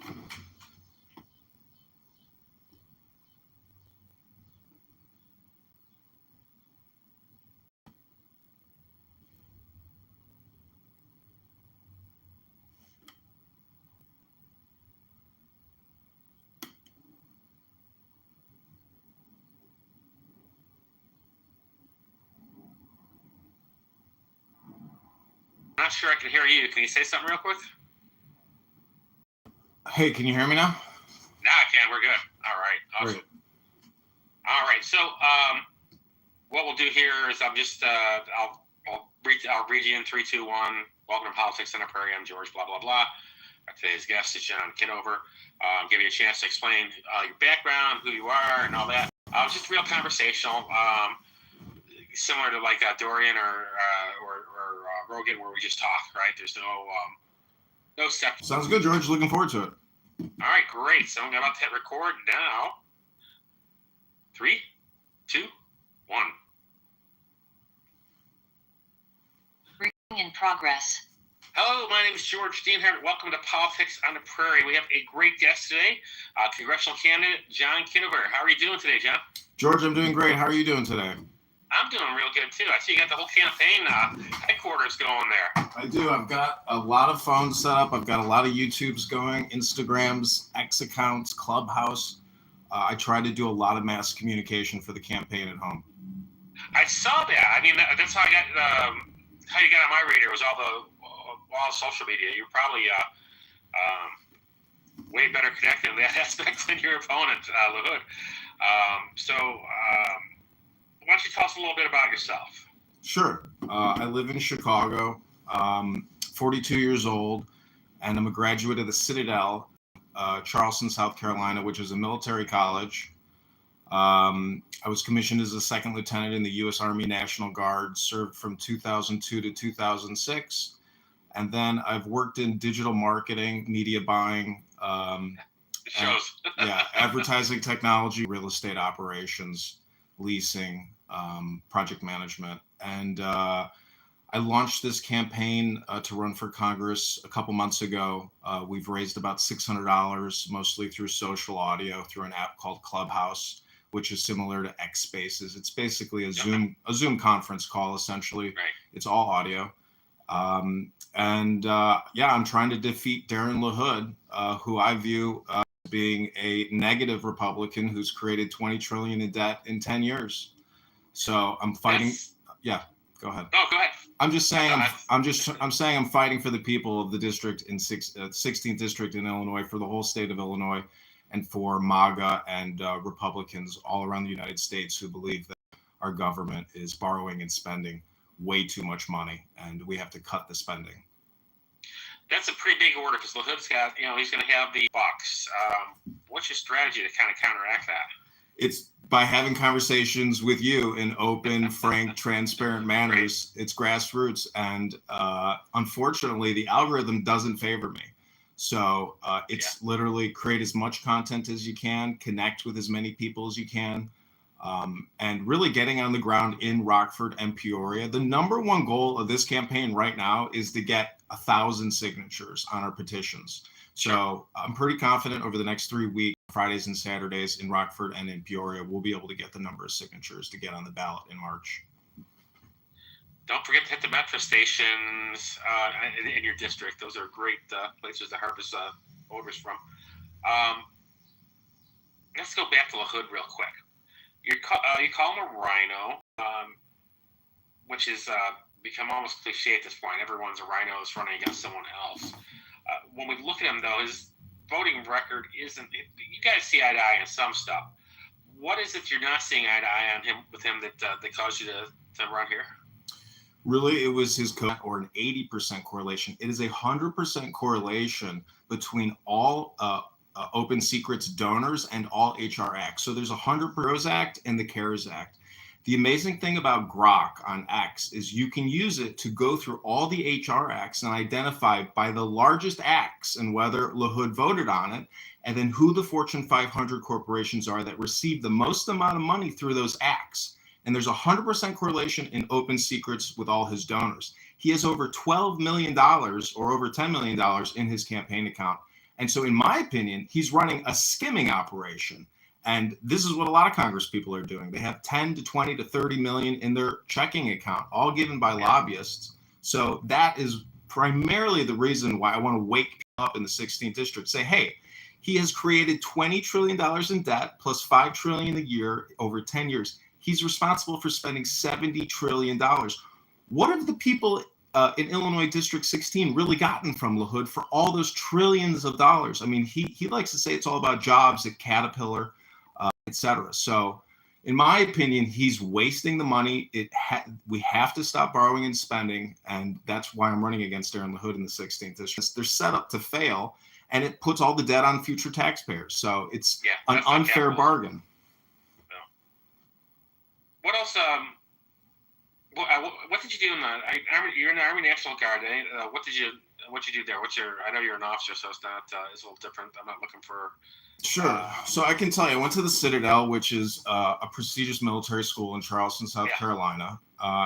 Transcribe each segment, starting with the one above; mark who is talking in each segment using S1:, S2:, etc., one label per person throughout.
S1: I'm not sure I can hear you. Can you say something real quick?
S2: Hey, can you hear me now?
S1: Now I can. We're good. All right. Awesome.
S2: Great.
S1: All right. So what we'll do here is I'll read you in 3, 2, 1. Welcome to Politics on the Prairie. I'm George. Blah blah blah. Today's guest is John Kitover. Give you a chance to explain your background, who you are, and all that. Just real conversational. Similar to like Dorian or Rogan, where we just talk, right? There's no step.
S2: Sounds good, George. Looking forward to it.
S1: All right, great. So I'm about to hit record now. 3, 2, 1.
S3: Recording in progress.
S1: Hello, my name is George Dienhardt. Welcome to Politics on the Prairie. We have a great guest today, congressional candidate John Kitover. How are you doing today, John?
S2: George, I'm doing great. How are you doing today?
S1: I'm doing real good, too. I see you got the whole campaign headquarters going there.
S2: I do. I've got a lot of phones set up. I've got a lot of YouTubes going, Instagrams, X accounts, Clubhouse. I try to do a lot of mass communication for the campaign at home.
S1: I saw that. I mean, that's how I got how you got on my radar was all the social media. You're probably way better connected in that aspect than your opponent, LaHood. Why don't you tell us a little bit about yourself?
S2: Sure. I live in Chicago, 42 years old, and I'm a graduate of the Citadel, Charleston, South Carolina, which is a military college. I was commissioned as a second lieutenant in the U.S. Army National Guard, served from 2002 to 2006. And then I've worked in digital marketing, media buying, advertising technology, real estate operations, leasing, project management. And I launched this campaign to run for Congress a couple months ago. We've raised about $600, mostly through social audio, through an app called Clubhouse, which is similar to X Spaces. It's basically a Zoom conference call, essentially.
S1: Right.
S2: It's all audio. I'm trying to defeat Darren LaHood, who I view as being a negative Republican who's created $20 trillion in debt in 10 years. So I'm fighting. Yeah, go ahead.
S1: Oh, go ahead.
S2: I'm just saying. I'm saying I'm fighting for the people of the district in 16th district in Illinois, for the whole state of Illinois, and for MAGA and Republicans all around the United States who believe that our government is borrowing and spending way too much money, and we have to cut the spending.
S1: That's a pretty big order because LaHood's got, he's going to have the bucks. What's your strategy to kind of counteract that?
S2: It's by having conversations with you in open, frank, transparent manners. It's grassroots, and unfortunately, the algorithm doesn't favor me. So it's literally create as much content as you can, connect with as many people as you can, and really getting on the ground in Rockford and Peoria. The number one goal of this campaign right now is to get 1,000 signatures on our petitions. So I'm pretty confident over the next 3 weeks, Fridays and Saturdays in Rockford and in Peoria, we'll be able to get the number of signatures to get on the ballot in March.
S1: Don't forget to hit the metro stations in your district. Those are great places to harvest voters from. Let's go back to LaHood real quick. You call him a rhino, which is become almost cliche at this point. Everyone's a rhino that's running against someone else. When we look at him, though, his voting record isn't. You guys see eye to eye on some stuff. What is it you're not seeing eye to eye on with him that caused you to run here?
S2: Really, it was his or an 80% correlation. It is 100% correlation between all Open Secrets donors and all HR acts. So there's 100 PROS Act and the CARES Act. The amazing thing about Grok on X is you can use it to go through all the HR acts and identify by the largest acts and whether LaHood voted on it, and then who the Fortune 500 corporations are that receive the most amount of money through those acts. And there's 100% correlation in Open Secrets with all his donors. He has over $12 million or over $10 million in his campaign account. And so in my opinion, he's running a skimming operation. And this is what a lot of Congress people are doing. They have 10 to 20 to 30 million in their checking account, all given by lobbyists. So that is primarily the reason why I want to wake people up in the 16th district, say, hey, he has created $20 trillion in debt plus $5 trillion a year over 10 years. He's responsible for spending $70 trillion. What have the people in Illinois District 16 really gotten from LaHood for all those trillions of dollars? I mean, he likes to say it's all about jobs at Caterpillar, et cetera. So in my opinion, he's wasting the money. We have to stop borrowing and spending. And that's why I'm running against Darren LaHood in the 16th district. They're set up to fail, and it puts all the debt on future taxpayers. So it's an unfair bargain.
S1: No. What else? What did you do in the Army? You're in the Army National Guard. What did you do there? I know you're an officer, so it's a little different. I'm not looking for.
S2: Sure. So I can tell you, I went to the Citadel, which is a prestigious military school in Charleston, South Carolina.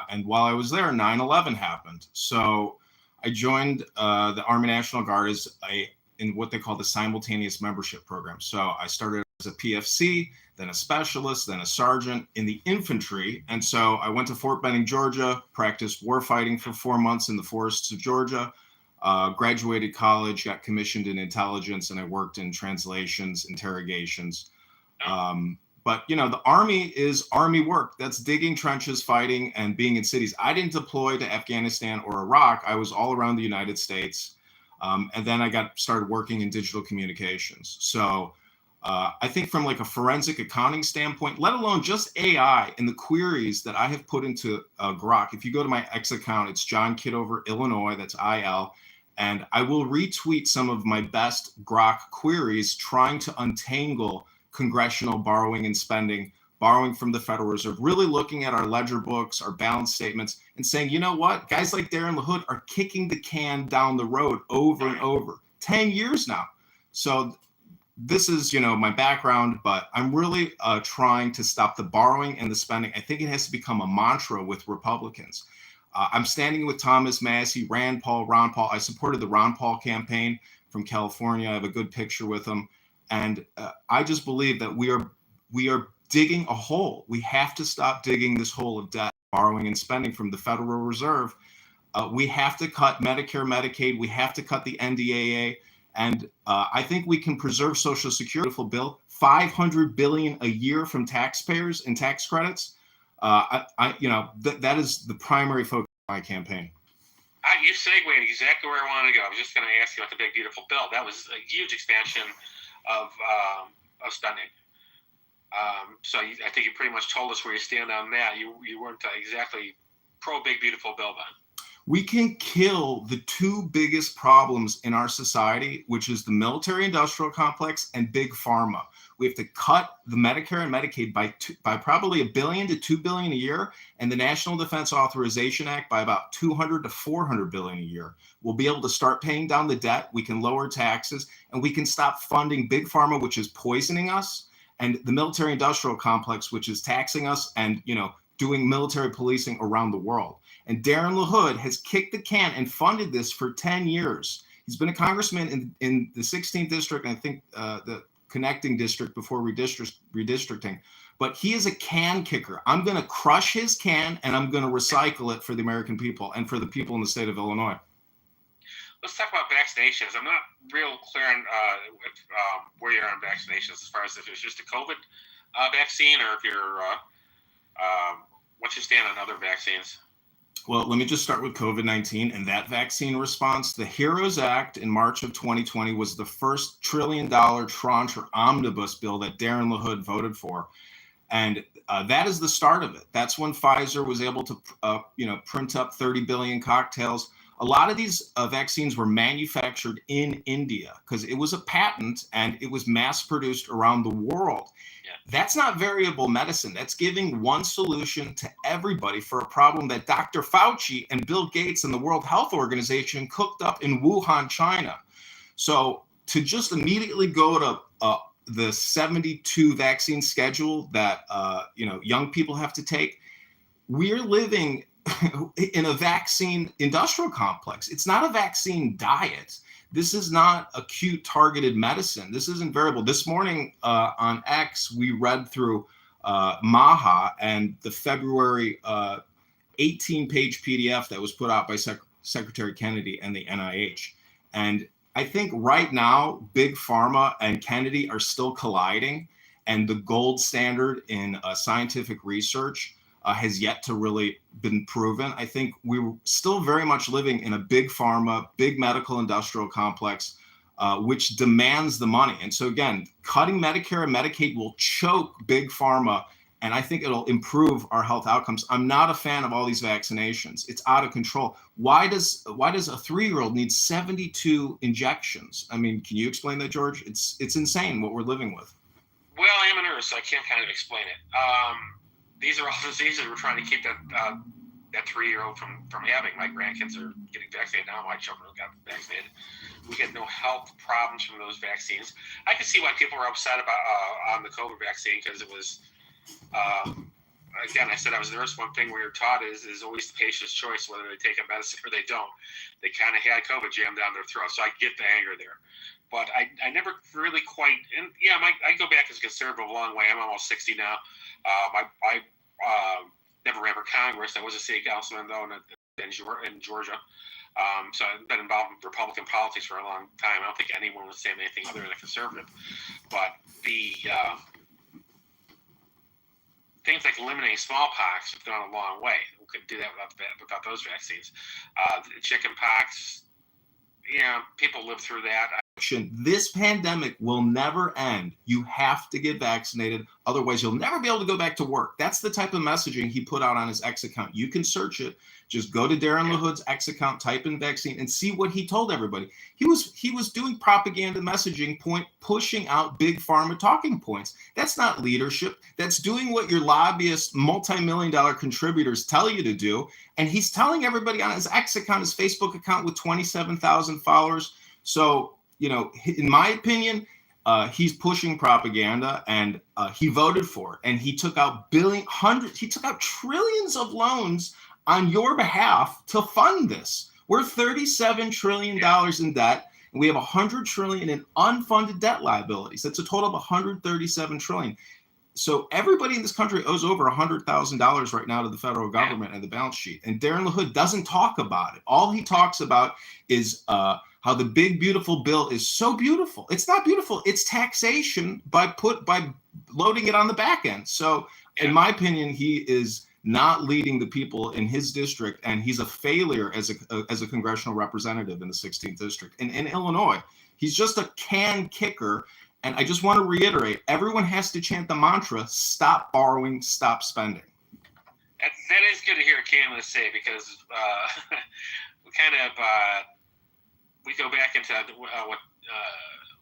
S2: And while I was there, 9/11 happened. So I joined the Army National Guard in what they call the simultaneous membership program. So I started as a PFC, then a specialist, then a sergeant in the infantry. And so I went to Fort Benning, Georgia, practiced war fighting for 4 months in the forests of Georgia. Graduated college, got commissioned in intelligence, and I worked in translations, interrogations. But, the Army is Army work. That's digging trenches, fighting, and being in cities. I didn't deploy to Afghanistan or Iraq. I was all around the United States. And then I started working in digital communications. So I think from like a forensic accounting standpoint, let alone just AI and the queries that I have put into Grok. If you go to my X account, it's John Kitover, Illinois, that's IL. And I will retweet some of my best Grok queries trying to untangle congressional borrowing and spending, borrowing from the Federal Reserve, really looking at our ledger books, our balance statements, and saying, you know what, guys like Darren LaHood are kicking the can down the road over and over, 10 years now. So this is, my background, but I'm really trying to stop the borrowing and the spending. I think it has to become a mantra with Republicans. I'm standing with Thomas Massie, Rand Paul, Ron Paul. I supported the Ron Paul campaign from California. I have a good picture with him. And I just believe that we are digging a hole. We have to stop digging this hole of debt, borrowing and spending from the Federal Reserve. We have to cut Medicare, Medicaid. We have to cut the NDAA. And I think we can preserve Social Security. Beautiful bill, $500 billion a year from taxpayers in tax credits. That is the primary focus of my campaign.
S1: You segued exactly where I wanted to go. I was just going to ask you about the big beautiful bill. That was a huge expansion of spending. So I think you pretty much told us where you stand on that. You weren't exactly pro big beautiful bill then.
S2: We can kill the two biggest problems in our society, which is the military-industrial complex and big pharma. We have to cut the Medicare and Medicaid by probably $1 billion to $2 billion a year, and the National Defense Authorization Act by about $200 to $400 billion a year. We'll be able to start paying down the debt. We can lower taxes, and we can stop funding big pharma, which is poisoning us, and the military-industrial complex, which is taxing us and doing military policing around the world. And Darren LaHood has kicked the can and funded this for 10 years. He's been a congressman in the 16th district, and I think the connecting district before redistricting. But he is a can kicker. I'm going to crush his can, and I'm going to recycle it for the American people and for the people in the state of Illinois.
S1: Let's talk about vaccinations. I'm not real clear on where you're on vaccinations as far as if it's just a COVID vaccine or if you're what's your stand on other vaccines?
S2: Well, let me just start with COVID-19 and that vaccine response. The HEROES Act in March of 2020 was the first $1 trillion tranche or omnibus bill that Darren LaHood voted for. And that is the start of it. That's when Pfizer was able to, print up 30 billion cocktails. A lot of these vaccines were manufactured in India because it was a patent and it was mass produced around the world. Yeah. That's not variable medicine. That's giving one solution to everybody for a problem that Dr. Fauci and Bill Gates and the World Health Organization cooked up in Wuhan, China. So to just immediately go to the 72 vaccine schedule that young people have to take, we're living in a vaccine industrial complex. It's not a vaccine diet. this is not acute targeted medicine. This isn't variable. This morning on X, we read through MAHA and the February 18-page PDF that was put out by Secretary Kennedy and the NIH. And I think right now, Big Pharma and Kennedy are still colliding, and the gold standard in scientific research has yet to really been proven. I think we're still very much living in a big pharma, big medical industrial complex, which demands the money. And so again, cutting Medicare and Medicaid will choke big pharma, and I think it'll improve our health outcomes. I'm not a fan of all these vaccinations. It's out of control. Why does a 3-year-old need 72 injections? I mean, can you explain that, George? It's insane what we're living with.
S1: Well, I am a nurse, so I can't kind of explain it. These are all diseases we're trying to keep that 3-year-old from having. My grandkids are getting vaccinated now. My children got vaccinated. We get no health problems from those vaccines. I can see why people are upset about on the COVID vaccine, because it was, again, I said I was a nurse. One thing we were taught is always the patient's choice whether they take a medicine or they don't. They kind of had COVID jammed down their throat, so I get the anger there. But I never really quite, and yeah, I go back as a conservative a long way. I'm almost 60 now. I never ran for Congress. I was a city councilman, though, in Georgia. So I've been involved in Republican politics for a long time. I don't think anyone would say anything other than a conservative. But the things like eliminating smallpox have gone a long way. We couldn't do that without those vaccines. Chicken pox, people live through that.
S2: This pandemic will never end. You have to get vaccinated. Otherwise, you'll never be able to go back to work. That's the type of messaging he put out on his X account. You can search it. Just go to Darren LaHood's X account, type in vaccine, and see what he told everybody. He was doing propaganda messaging, pushing out big pharma talking points. That's not leadership. That's doing what your lobbyist, multi-million-dollar contributors tell you to do. And he's telling everybody on his X account, his Facebook account with 27,000 followers. So, in my opinion, he's pushing propaganda, and he voted for it. And he took out trillions of loans on your behalf to fund this. We're $37 trillion in debt, and we have $100 trillion in unfunded debt liabilities. That's a total of $137 trillion. So everybody in this country owes over $100,000 right now to the federal government and the balance sheet. And Darren LaHood doesn't talk about it. All he talks about is how the big beautiful bill is so beautiful. It's not beautiful. It's taxation by loading it on the back end. So in my opinion, he is not leading the people in his district, and he's a failure as a congressional representative in the 16th district. And in Illinois, he's just a can kicker. And I just want to reiterate, everyone has to chant the mantra: stop borrowing, stop spending.
S1: That is good to hear Canada say, because we kind of we go back into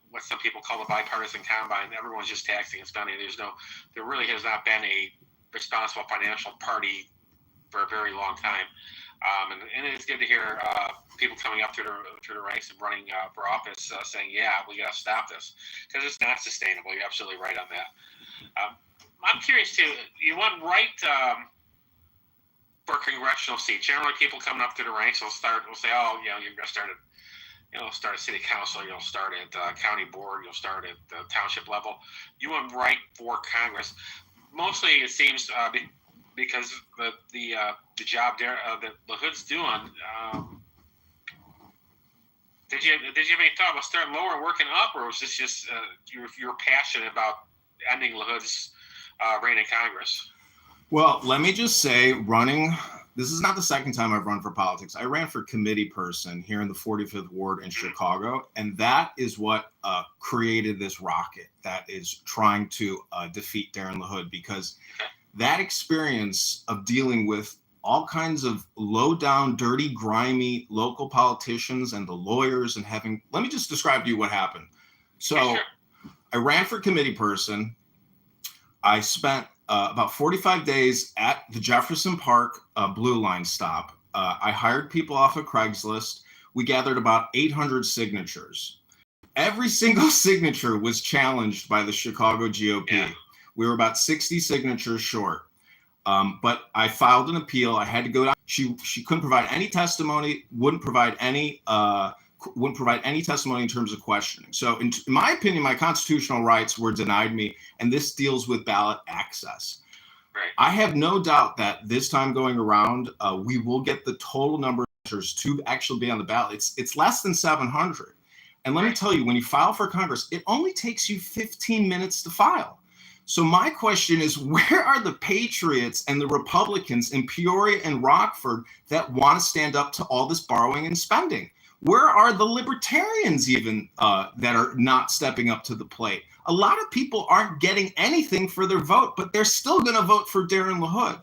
S1: what some people call the bipartisan combine. Everyone's just taxing and spending. There really has not been a responsible financial party for a very long time. And it's good to hear people coming up through the ranks and running for office saying, yeah, we got to stop this, because it's not sustainable. You're absolutely right on that. I'm curious, too. You went right for a congressional seat. Generally, people coming up through the ranks will say, oh, you're going to start at city council, you'll start at county board, you'll start at the township level. You went right for Congress. Mostly, it seems, because the job there that LaHood's doing. Did you have any thought about starting lower and working up, or was this just you're passionate about ending LaHood's reign in Congress?
S2: Well, let me just say, this is not the second time I've run for politics. I ran for committee person here in the 45th Ward in Chicago, and that is what created this rocket that is trying to defeat Darren LaHood, because that experience of dealing with all kinds of low-down, dirty, grimy local politicians and the lawyers, and let me just describe to you what happened. So I ran for committee person. I spent about 45 days at the Jefferson Park Blue Line stop. I hired people off of Craigslist. We gathered about 800 signatures. Every single signature was challenged by the Chicago GOP. Yeah. We were about 60 signatures short. But I filed an appeal. I had to go down. She couldn't provide any testimony, wouldn't provide any wouldn't provide any testimony in terms of questioning. So in my opinion, my constitutional rights were denied me, and this deals with ballot access.
S1: Right.
S2: I have no doubt that this time going around, we will get the total number of signatures to actually be on the ballot. It's less than 700. And let me tell you, when you file for Congress, it only takes you 15 minutes to file. So my question is, where are the patriots and the Republicans in Peoria and Rockford that want to stand up to all this borrowing and spending? Where are the libertarians even that are not stepping up to the plate? A lot of people aren't getting anything for their vote, but they're still going to vote for Darren LaHood.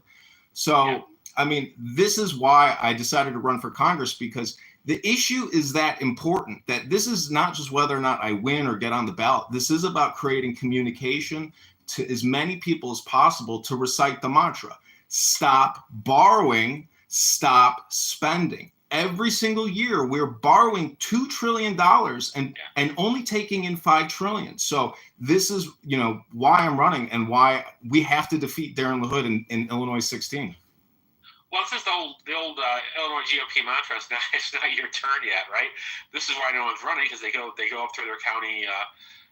S2: So, I mean, this is why I decided to run for Congress, because the issue is that important, that this is not just whether or not I win or get on the ballot. This is about creating communication to as many people as possible to recite the mantra: stop borrowing, stop spending. Every single year, we're borrowing $2 trillion and only taking in $5 trillion. So this is, why I'm running and why we have to defeat Darren LaHood in Illinois 16.
S1: Well, this is the old Illinois GOP mantra. It's not your turn yet, right? This is why no one's running, because they go up through their county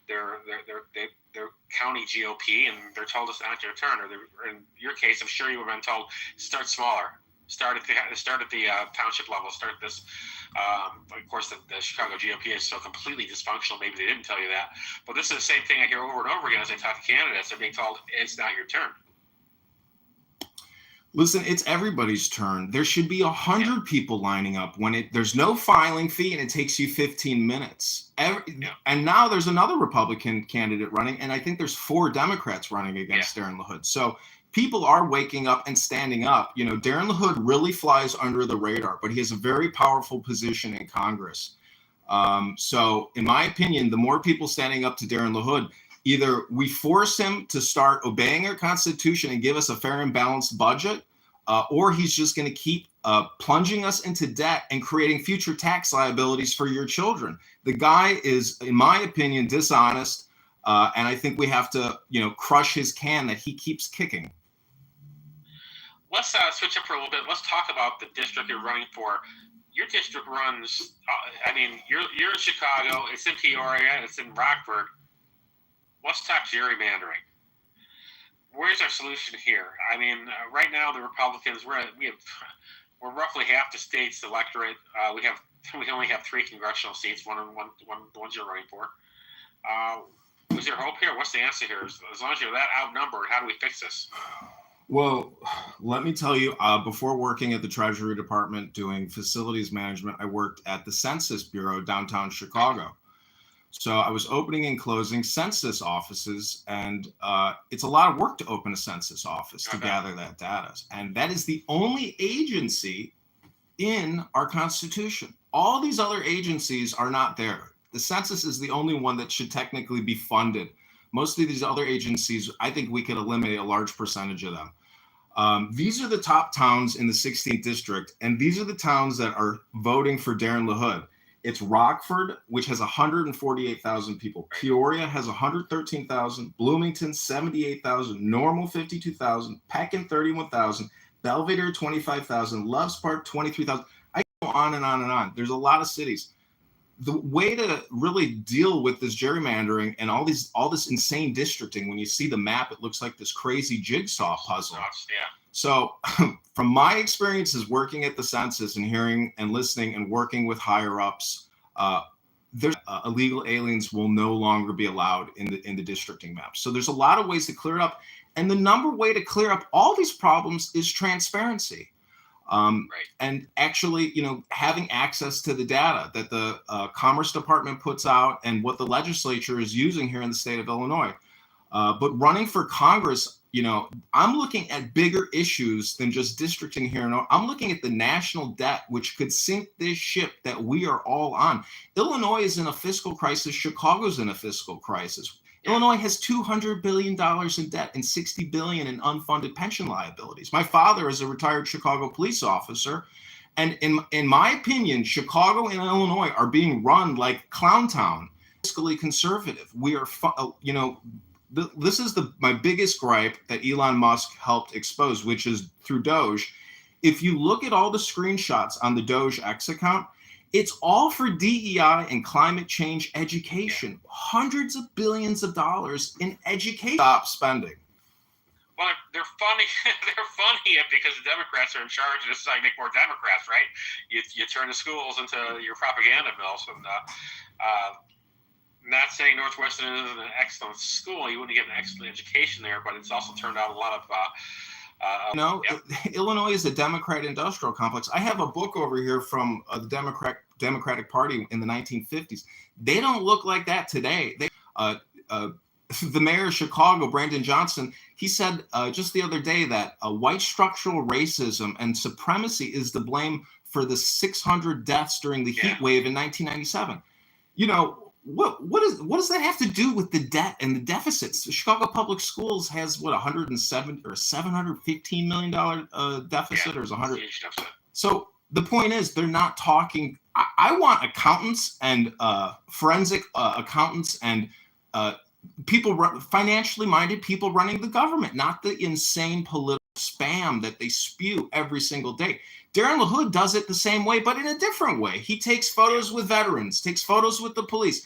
S1: their county GOP, and they're told it's not your turn. Or in your case, I'm sure you would have been told, start smaller. Start at the township level. Start this. Of course, the Chicago GOP is so completely dysfunctional. Maybe they didn't tell you that, but this is the same thing I hear over and over again as I talk to candidates. They're being told it's not your turn.
S2: Listen, it's everybody's turn. There should be 100 people lining up when there's no filing fee and it takes you 15 minutes. And now there's another Republican candidate running, and I think there's 4 Democrats running against Darren LaHood. So people are waking up and standing up. Darren LaHood really flies under the radar, but he has a very powerful position in Congress. So in my opinion, the more people standing up to Darren LaHood, either we force him to start obeying our Constitution and give us a fair and balanced budget, or he's just going to keep plunging us into debt and creating future tax liabilities for your children. The guy is, in my opinion, dishonest, and I think we have to, crush his can that he keeps kicking.
S1: Let's switch up for a little bit. Let's talk about the district you're running for. Your district runs, you're in Chicago, it's in Peoria, it's in Rockford. Let's talk gerrymandering. Where's our solution here? Right now the Republicans, we're roughly half the state's electorate. We only have 3 congressional seats, one the ones you're running for. Is there hope here? What's the answer here? As long as you're that outnumbered, how do we fix this?
S2: Well, let me tell you, before working at the Treasury Department doing facilities management, I worked at the Census Bureau downtown Chicago. So I was opening and closing census offices, and it's a lot of work to open a census office to gather that data. And that is the only agency in our Constitution. All these other agencies are not there. The census is the only one that should technically be funded. Most of these other agencies, I think we could eliminate a large percentage of them. These are the top towns in the 16th district, and these are the towns that are voting for Darren LaHood. It's Rockford, which has 148,000 people. Peoria has 113,000. Bloomington, 78,000. Normal, 52,000. Pekin, 31,000. Belvedere, 25,000. Loves Park, 23,000. I go on and on and on. There's a lot of cities. The way to really deal with this gerrymandering and all this insane districting, when you see the map, it looks like this crazy jigsaw puzzle.
S1: Yeah.
S2: So from my experiences working at the census and hearing and listening and working with higher ups, illegal aliens will no longer be allowed in the districting maps. So there's a lot of ways to clear it up. And the number way to clear up all these problems is transparency. And actually, having access to the data that the Commerce Department puts out and what the legislature is using here in the state of Illinois. But running for Congress, I'm looking at bigger issues than just districting here. I'm looking at the national debt, which could sink this ship that we are all on. Illinois is in a fiscal crisis. Chicago's in a fiscal crisis. Illinois has $200 billion in debt and $60 billion in unfunded pension liabilities. My father is a retired Chicago police officer. And in my opinion, Chicago and Illinois are being run like Clown Town, fiscally conservative. We are, this is my biggest gripe that Elon Musk helped expose, which is through Doge. If you look at all the screenshots on the Doge X account, It's all for DEI and climate change education. Hundreds of billions of dollars in education. Stop spending.
S1: Well, they're funny. They're funny because the Democrats are in charge. This is how you make more Democrats, right? You turn the schools into your propaganda mills. And not saying Northwestern isn't an excellent school. You wouldn't get an excellent education there, but it's also turned out a lot of.
S2: Illinois is a Democrat industrial complex. I have a book over here from the Democratic Party in the 1950s. They don't look like that today. The mayor of Chicago, Brandon Johnson, he said just the other day that white structural racism and supremacy is to blame for the 600 deaths during the heat wave in 1997. What does that have to do with the debt and the deficits? The Chicago Public Schools has what, 107 or $715 million deficit, or is 100? So the point is, they're not talking. I want accountants and forensic accountants and financially minded people running the government, not the insane political spam that they spew every single day. Darren LaHood does it the same way, but in a different way. He takes photos with veterans, takes photos with the police.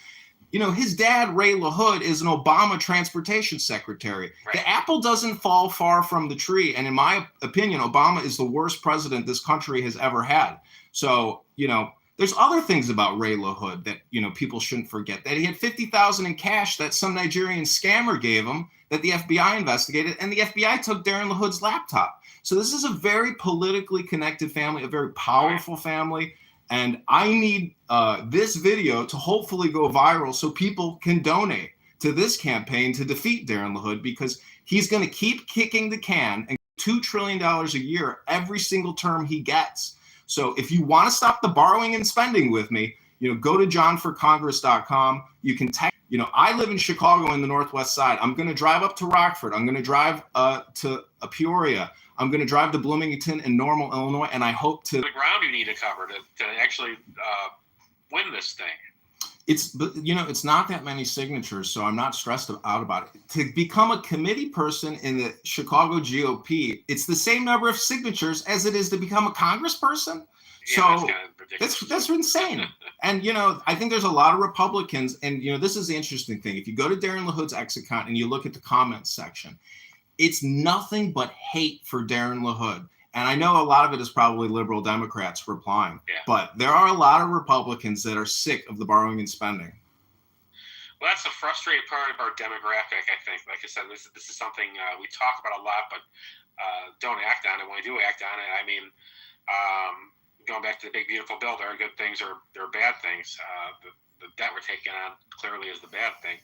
S2: His dad, Ray LaHood, is an Obama transportation secretary. Right. The apple doesn't fall far from the tree. And in my opinion, Obama is the worst president this country has ever had. So, there's other things about Ray LaHood that, people shouldn't forget. That he had $50,000 in cash that some Nigerian scammer gave him that the FBI investigated, and the FBI took Darren LaHood's laptop. So this is a very politically connected family, a very powerful family. And I need this video to hopefully go viral so people can donate to this campaign to defeat Darren LaHood, because he's going to keep kicking the can and $2 trillion a year every single term he gets. So if you want to stop the borrowing and spending with me, go to johnforcongress.com. You can text. I live in Chicago in the Northwest Side. I'm going to drive up to Rockford. I'm going to drive to Peoria. I'm going to drive to Bloomington and Normal, Illinois, and I hope to.
S1: The ground you need to cover to actually win this thing.
S2: It's not that many signatures, so I'm not stressed out about it. To become a committee person in the Chicago GOP, it's the same number of signatures as it is to become a congressperson.
S1: Yeah,
S2: so that's insane. And, I think there's a lot of Republicans, and, this is the interesting thing. If you go to Darren LaHood's X account and you look at the comments section, it's nothing but hate for Darren LaHood. And I know a lot of it is probably liberal Democrats replying, but there are a lot of Republicans that are sick of the borrowing and spending.
S1: Well, that's the frustrating part of our demographic, I think. Like I said, this is something we talk about a lot, but don't act on it. When we do act on it, I mean, going back to the big, beautiful bill, there are good things or there are bad things. The debt we're taking on clearly is the bad thing.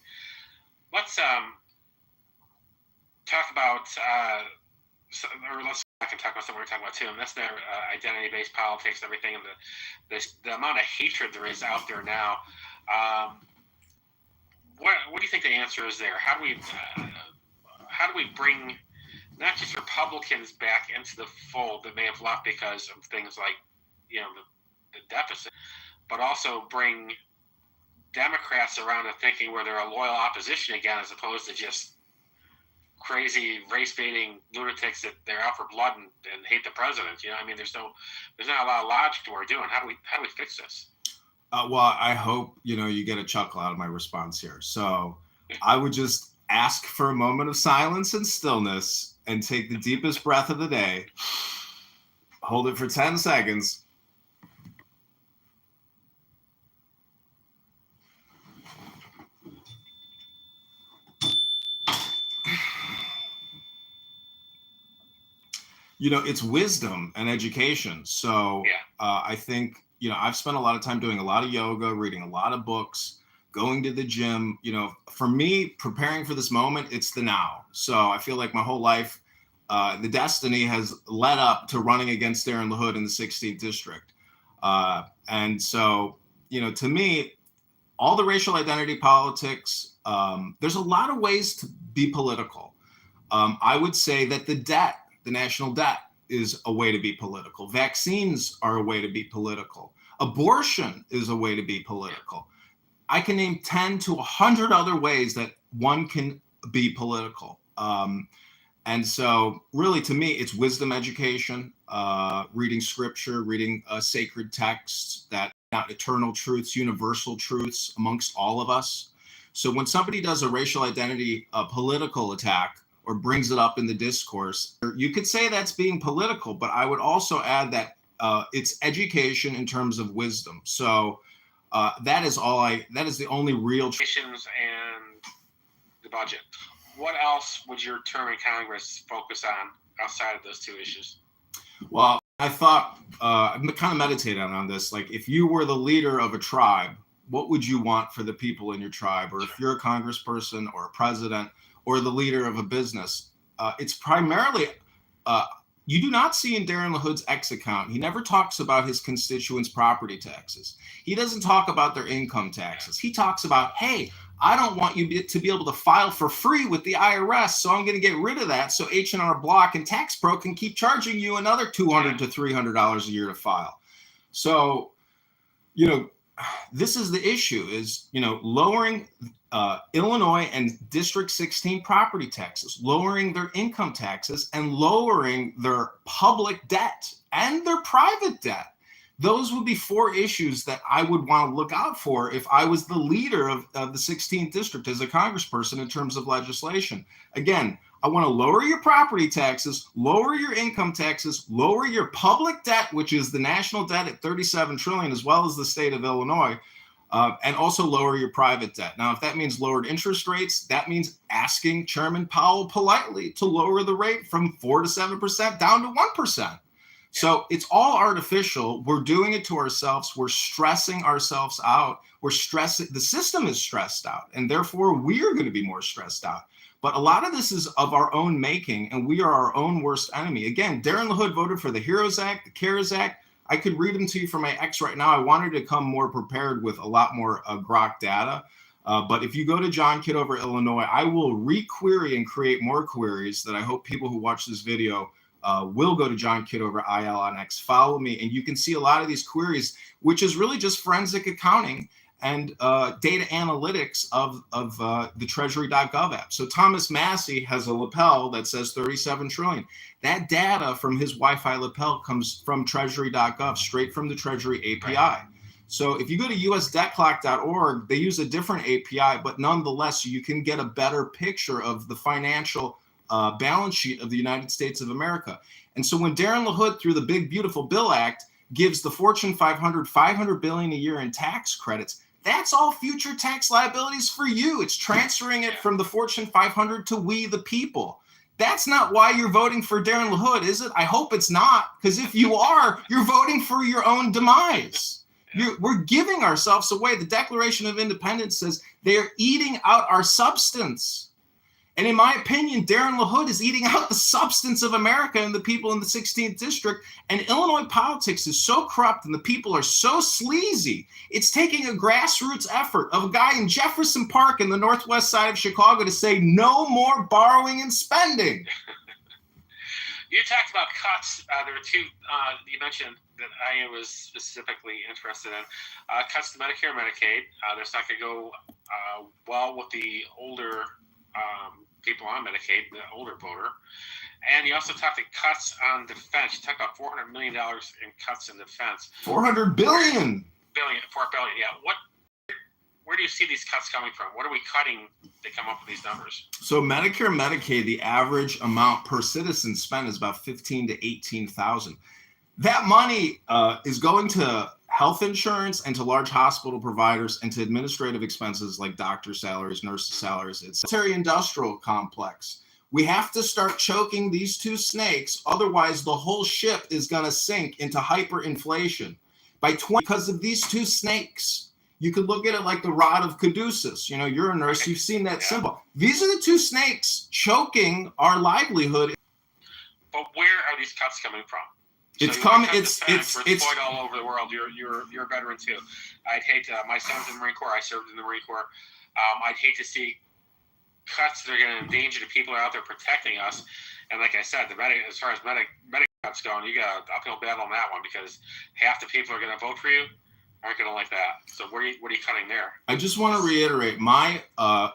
S1: Let's talk about, I can talk about something we're talking about too, and that's their identity-based politics and everything, and the amount of hatred there is out there now. What do you think the answer is there? How do we bring not just Republicans back into the fold that may have left because of things like the deficit, but also bring Democrats around to thinking where they're a loyal opposition again, as opposed to just crazy race-baiting lunatics that they're out for blood and hate the president. I mean, there's not a lot of logic to what we're doing. How do we fix this?
S2: Well, I hope you get a chuckle out of my response here. So I would just ask for a moment of silence and stillness and take the deepest breath of the day. Hold it for 10 seconds. It's wisdom and education. So I think, I've spent a lot of time doing a lot of yoga, reading a lot of books, going to the gym. For me, preparing for this moment, it's the now. So I feel like my whole life, the destiny has led up to running against Darren LaHood in the 16th district. And so, to me, all the racial identity politics, there's a lot of ways to be political. I would say that the national debt is a way to be political. Vaccines are a way to be political. Abortion is a way to be political. I can name 10 to 100 other ways that one can be political. And so really, to me, it's wisdom education, reading scripture, reading sacred texts that not eternal truths, universal truths amongst all of us. So when somebody does a racial identity political attack or brings it up in the discourse, you could say that's being political, but I would also add that it's education in terms of wisdom. So that is the only real
S1: and the budget. What else would your term in Congress focus on outside of those two issues?
S2: Well, I thought I'm kind of meditating on this. Like, if you were the leader of a tribe, what would you want for the people in your tribe? Or if you're a congressperson or a president or the leader of a business, it's primarily you do not see in Darren LaHood's X account. He never talks about his constituents' property taxes. He doesn't talk about their income taxes. He talks about, hey, I don't want you to be able to file for free with the IRS, so I'm going to get rid of that so H&R Block and Tax Pro can keep charging you another $200 to $300 a year to file. So, this is the issue is, lowering Illinois and District 16 property taxes, lowering their income taxes, and lowering their public debt and their private debt. Those would be four issues that I would want to look out for if I was the leader of the 16th district as a congressperson in terms of legislation. Again, I want to lower your property taxes, lower your income taxes, lower your public debt, which is the national debt at $37 trillion, as well as the state of Illinois, and also lower your private debt. Now, if that means lowered interest rates, that means asking Chairman Powell politely to lower the rate from 4 to 7% down to 1%. So it's all artificial. We're doing it to ourselves. We're stressing ourselves out. The system is stressed out, and therefore we are going to be more stressed out. But a lot of this is of our own making, and we are our own worst enemy. Again, Darren LaHood voted for the HEROES Act, the CARES Act. I could read them to you from my X right now. I wanted to come more prepared with a lot more Grok data. But if you go to John Kitover, Illinois, I will re-query and create more queries that I hope people who watch this video will go to John Kitover IL on X, follow me, and you can see a lot of these queries, which is really just forensic accounting and data analytics of the Treasury.gov app. So Thomas Massey has a lapel that says 37 trillion. That data from his Wi-Fi lapel comes from Treasury.gov, straight from the Treasury API. Right. So if you go to usdebtclock.org, they use a different API, but nonetheless, you can get a better picture of the financial balance sheet of the United States of America. And so when Darren LaHood, through the Big Beautiful Bill Act, gives the Fortune 500 $500 billion a year in tax credits, that's all future tax liabilities for you. It's transferring it from the Fortune 500 to we the people. That's not why you're voting for Darren LaHood, is it? I hope it's not, because if you are, you're voting for your own demise. We're giving ourselves away. The Declaration of Independence says they are eating out our substance. And in my opinion, Darren LaHood is eating out the substance of America and the people in the 16th district. And Illinois politics is so corrupt and the people are so sleazy. It's taking a grassroots effort of a guy in Jefferson Park in the northwest side of Chicago to say no more borrowing and spending.
S1: You talked about cuts. There were two you mentioned that I was specifically interested in. Cuts to Medicare and Medicaid. That's not going to go well with the older people on Medicaid, the older voter. And you also talked about cuts on defense. You talked about $400 million in cuts in defense.
S2: $400 billion.
S1: $4 billion, yeah. Where do you see these cuts coming from? What are we cutting to come up with these numbers?
S2: So Medicare and Medicaid, the average amount per citizen spent is about $15,000 to $18,000. That money is going to health insurance and to large hospital providers and to administrative expenses like doctor salaries, nurse salaries. It's a military-industrial complex. We have to start choking these two snakes. Otherwise, the whole ship is going to sink into hyperinflation. Because of these two snakes, you could look at it like the rod of Caduceus. You're a nurse. You've seen that symbol. These are the two snakes choking our livelihood.
S1: But where are these cuts coming from?
S2: It's
S1: deployed all over the world. You're a veteran too. I'd hate my son's in the Marine Corps. I served in the Marine Corps. I'd hate to see cuts that are going to endanger the people out there protecting us. And like I said, as far as medic cuts going, you got an uphill battle on that one because half the people are going to vote for you aren't going to like that. So what are you cutting there?
S2: I just want to reiterate my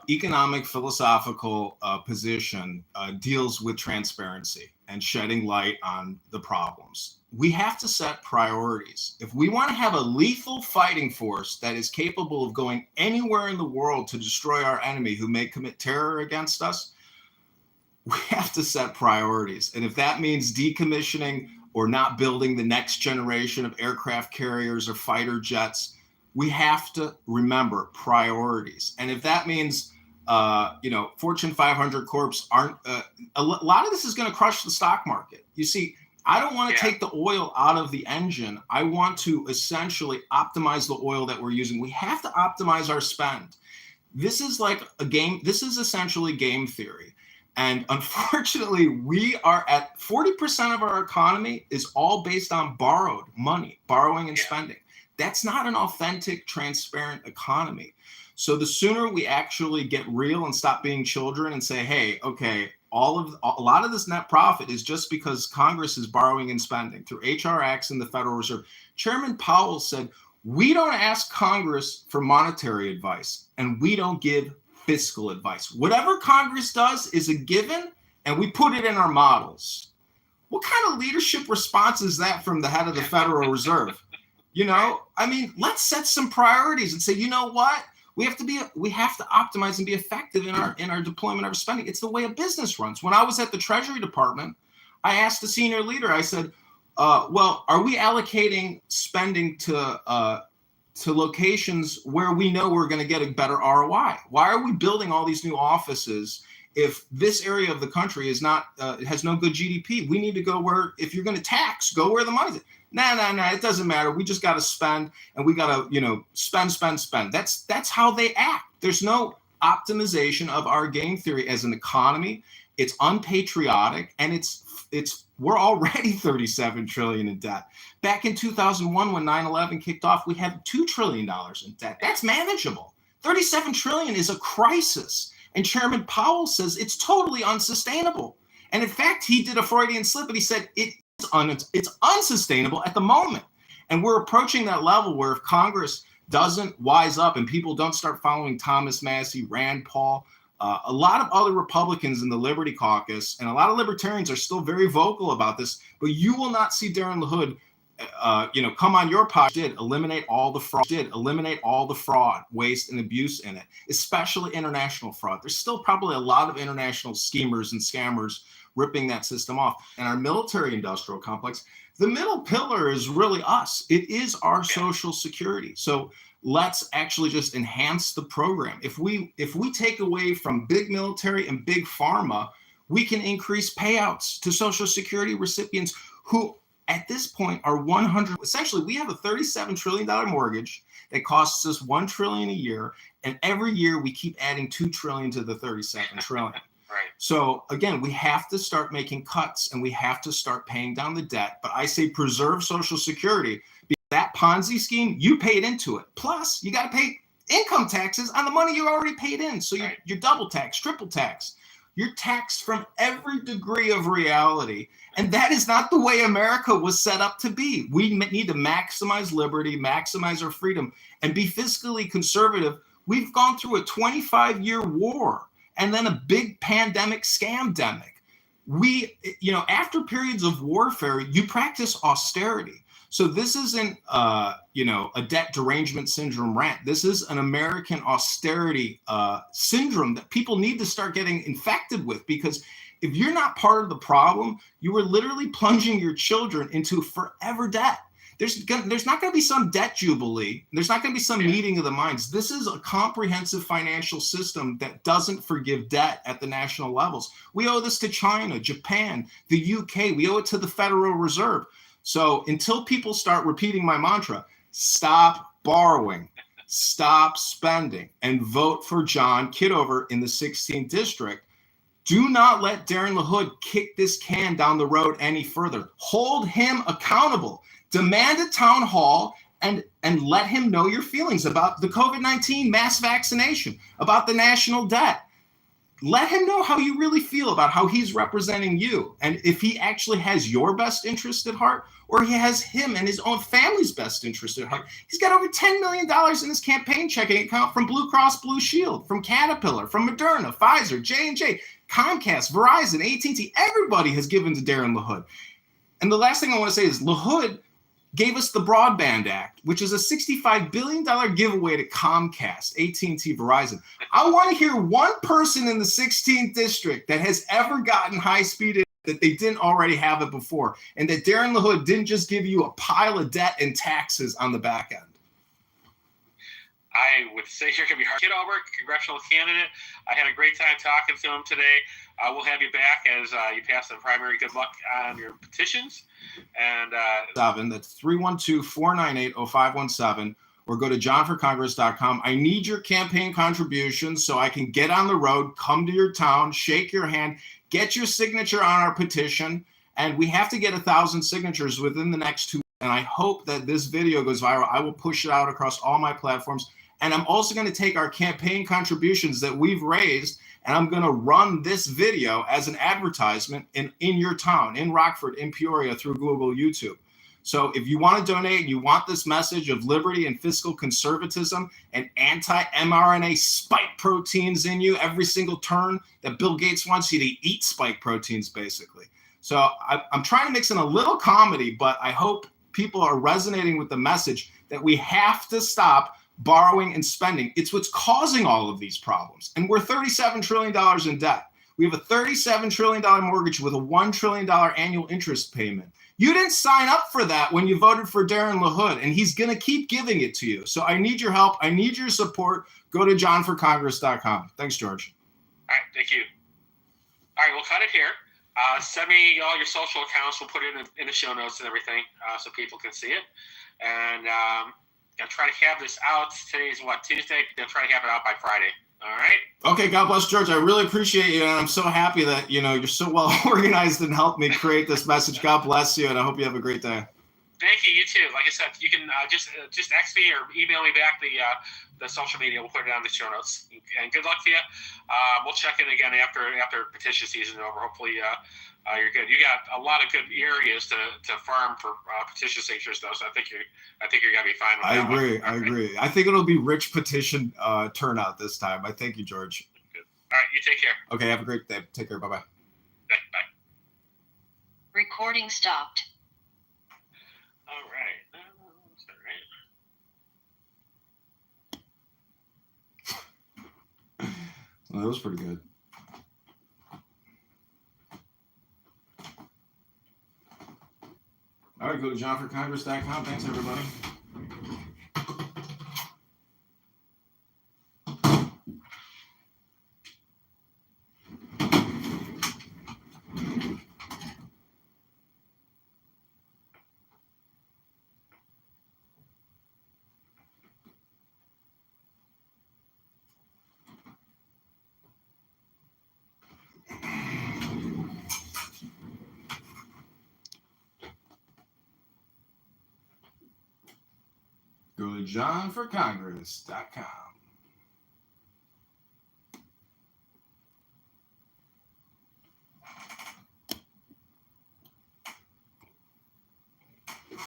S2: economic philosophical position deals with transparency and shedding light on the problems. we have to set priorities. If we want to have a lethal fighting force that is capable of going anywhere in the world to destroy our enemy who may commit terror against us, we have to set priorities. And if that means decommissioning or not building the next generation of aircraft carriers or fighter jets, we have to remember priorities. And if that means, Fortune 500 corps aren't, a lot of this is going to crush the stock market. You see, I don't want to take the oil out of the engine. I want to essentially optimize the oil that we're using. We have to optimize our spend. This is like a game. This is essentially game theory. And unfortunately, we are at 40% of our economy is all based on borrowed money, borrowing and spending. That's not an authentic, transparent economy. So the sooner we actually get real and stop being children and say, hey, okay, a lot of this net profit is just because Congress is borrowing and spending through HR acts and the Federal Reserve. Chairman Powell said, we don't ask Congress for monetary advice and we don't give fiscal advice. Whatever Congress does is a given and we put it in our models. What kind of leadership response is that from the head of the Federal Reserve? Let's set some priorities and say, you know what? We have to optimize and be effective in our deployment of our spending. It's the way a business runs. When I was at the Treasury Department, I asked the senior leader, I said, are we allocating spending to locations where we know we're going to get a better ROI? Why are we building all these new offices if this area of the country is not has no good GDP? We need to go where, if you're going to tax, go where the money's at. No, it doesn't matter. We just got to spend, and we got to, spend. That's how they act. There's no optimization of our game theory as an economy. It's unpatriotic, and we're already 37 trillion in debt. Back in 2001, when 9/11 kicked off, we had $2 trillion in debt. That's manageable. 37 trillion is a crisis. And Chairman Powell says it's totally unsustainable. And in fact, he did a Freudian slip, and he said it's unsustainable at the moment. And we're approaching that level where if Congress doesn't wise up and people don't start following Thomas Massie, Rand Paul, a lot of other Republicans in the Liberty Caucus and a lot of libertarians are still very vocal about this, but you will not see Darren LaHood come on your podcast, eliminate all the fraud, waste, and abuse in it, especially international fraud. There's still probably a lot of international schemers and scammers ripping that system off. And our military industrial complex, the middle pillar is really us. It is our social security. So let's actually just enhance the program. If we take away from big military and big pharma, we can increase payouts to social security recipients who at this point are essentially we have a $37 trillion mortgage that costs us $1 trillion a year. And every year we keep adding $2 trillion to the 37 trillion.
S1: Right.
S2: So again, we have to start making cuts and we have to start paying down the debt. But I say preserve Social Security because that Ponzi scheme, you paid into it. Plus, you got to pay income taxes on the money you already paid in. So you're double taxed, triple taxed. You're taxed from every degree of reality. And that is not the way America was set up to be. We need to maximize liberty, maximize our freedom, and be fiscally conservative. We've gone through a 25-year war and then a big pandemic scamdemic. After periods of warfare, you practice austerity. So this isn't, a debt derangement syndrome rant. This is an American austerity syndrome that people need to start getting infected with, because if you're not part of the problem, you are literally plunging your children into forever debt. There's not going to be some debt jubilee. There's not going to be some meeting of the minds. This is a comprehensive financial system that doesn't forgive debt at the national levels. We owe this to China, Japan, the UK. We owe it to the Federal Reserve. So until people start repeating my mantra, stop borrowing, stop spending, and vote for John Kitover in the 16th district, do not let Darren LaHood kick this can down the road any further. Hold him accountable. Demand a town hall and let him know your feelings about the COVID-19 mass vaccination, about the national debt. Let him know how you really feel about how he's representing you, and if he actually has your best interest at heart, or he has him and his own family's best interest at heart. He's got over $10 million in his campaign checking account from Blue Cross Blue Shield, from Caterpillar, from Moderna, Pfizer, J&J, Comcast, Verizon, AT&T. Everybody has given to Darren LaHood. And the last thing I want to say is LaHood gave us the Broadband Act, which is a $65 billion giveaway to Comcast, AT&T, Verizon. I want to hear one person in the 16th district that has ever gotten high-speed that they didn't already have it before, and that Darren LaHood didn't just give you a pile of debt and taxes on the back end.
S1: I would say you're going to be hard. Kitover, congressional candidate. I had a great time talking to him today. We'll have you back as you pass the primary. Good luck on your petitions. And
S2: that's 312-498-0517, or go to johnforcongress.com. I need your campaign contributions so I can get on the road, come to your town, shake your hand, get your signature on our petition, and we have to get 1,000 signatures within the next 2 weeks. And I hope that this video goes viral. I will push it out across all my platforms. And I'm also going to take our campaign contributions that we've raised, and I'm going to run this video as an advertisement in your town, in Rockford, in Peoria, through Google, YouTube. So if you want to donate, you want this message of liberty and fiscal conservatism and anti-mRNA spike proteins in you every single turn, that Bill Gates wants you to eat spike proteins, basically. So I'm trying to mix in a little comedy, but I hope people are resonating with the message that we have to stop borrowing and spending. It's what's causing all of these problems. And we're $37 trillion in debt. We have a $37 trillion mortgage with a $1 trillion annual interest payment. You didn't sign up for that when you voted for Darren LaHood, and he's going to keep giving it to you. So I need your help. I need your support. Go to johnforcongress.com. Thanks, George.
S1: all right, thank you. All right, we'll cut it here. Send me all your social accounts. We'll put it in the show notes and everything so people can see it. And I'll try to have this out. Today's Tuesday? I'll try to have it out by Friday. All right?
S2: Okay, God bless, George. I really appreciate you, and I'm so happy that, you're so well organized and helped me create this message. God bless you, and I hope you have a great day.
S1: Thank you. You too. Like I said, you can just text me or email me back the social media. We'll put it on the show notes. And good luck to you. We'll check in again after petition season is over. Hopefully you're good. You got a lot of good areas to farm for petition signatures, though. So I think you're gonna be fine with that.
S2: I agree. I think it'll be rich petition turnout this time. I thank you, George.
S1: Good. All right. You take care.
S2: Okay. Have a great day. Take care. Bye-bye.
S1: Bye.
S3: Recording stopped.
S1: All right.
S2: Well, that was pretty good. All right, go to johnforcongress.com. Thanks, everybody. Go to johnforcongress.com.